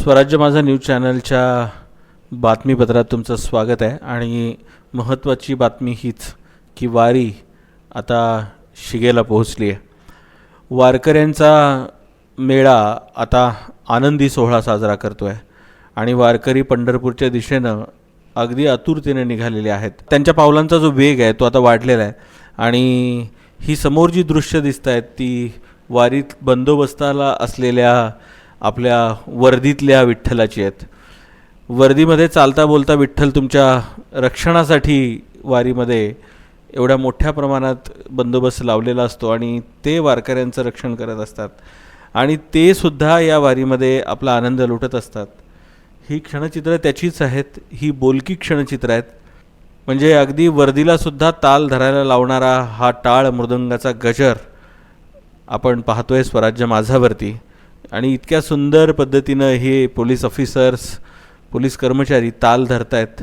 स्वराज्य माझा न्यूज चॅनलच्या बातमीपत्रात तुमचं स्वागत आहे। आणि महत्त्वाची बातमी हीच की वारी आता शिगेला पोहोचली आहे। वारकऱ्यांचा मेळा आता आनंदी सोहळा साजरा करतो आहे आणि वारकरी पंढरपूरच्या दिशेनं अगदी आतुरतेने निघालेले आहेत। त्यांच्या पावलांचा जो वेग आहे तो आता वाढलेला आहे आणि ही समोर जी दृश्य दिसत आहेत ती वारीत बंदोबस्ताला असलेल्या आपल्या वर्दीतल्या विठ्ठलाची आहेत। वर्दीमध्ये चालता बोलता विठ्ठल तुमच्या रक्षणासाठी वारीमध्ये एवढ्या मोठ्या प्रमाणात बंदोबस्त लावलेला असतो आणि ते वारकऱ्यांचं रक्षण करत असतात आणि ते सुद्धा या वारीमध्ये आपला आनंद लुटत असतात। ही क्षणचित्र त्याचीच आहेत, ही बोलकी क्षणचित्र आहेत। म्हणजे अगदी वर्दीला सुद्धा ताल धरायला लावणारा हा टाळ मृदंगाचा गजर आपण पाहतोय स्वराज्य माझावरती आणि इतक्या सुंदर पद्धतीनं हे पोलीस ऑफिसर्स, पोलीस कर्मचारी ताल धरतायत।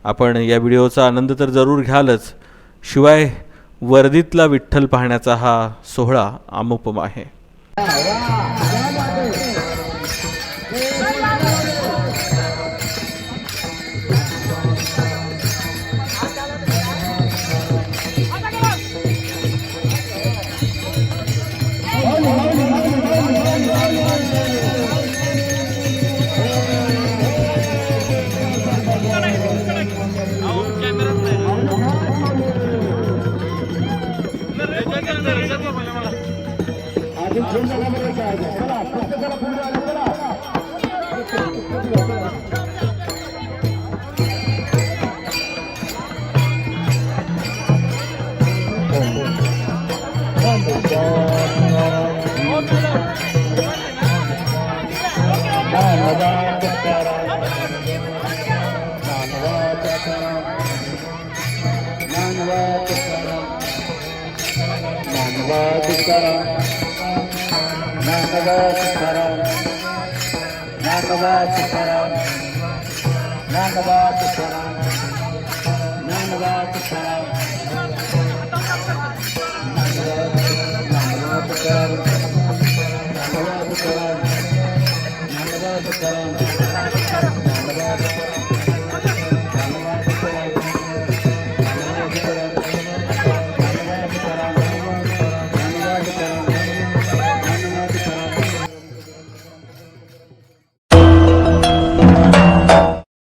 आपण या व्हिडिओचा आनंद तर जरूर घ्यालच, शिवाय वर्दीतला विठ्ठल पाहण्याचा हा सोहळा अमुपम आहे। Nagaba